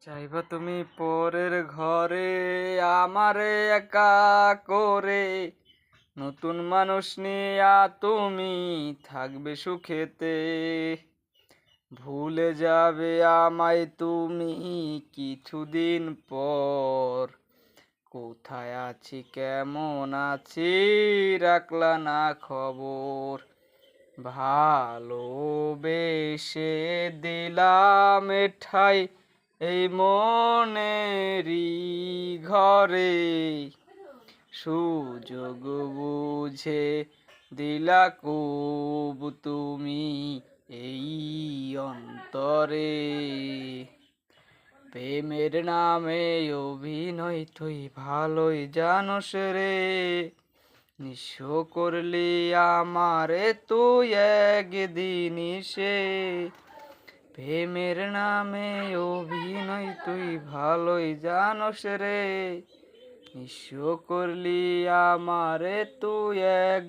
যাইবা তুমি পরের ঘরে আমারে একা করে, নতুন মানুষ নিয়া তুমি থাকবে সুখেতে। ভুলে যাবে আমায় তুমি কিছুদিন পর, কোথায় আছি কেমন আছি রাখলা না খবর। ভালোবেসে দিলাম ঠাই এই মনেরই ঘরে, সুযোগ বুঝে দিলা খুব তুমি এই অন্তরে। প্রেমের নামে অভিনয় তুই ভালোই জানোস রে, নিঃস্ব করলি আমারে তুই একদিন সে। প্রেমের নামে অভিনয় তুই ভালোই জানোস রে, নিঃস্ব করলি আমারে তুই এক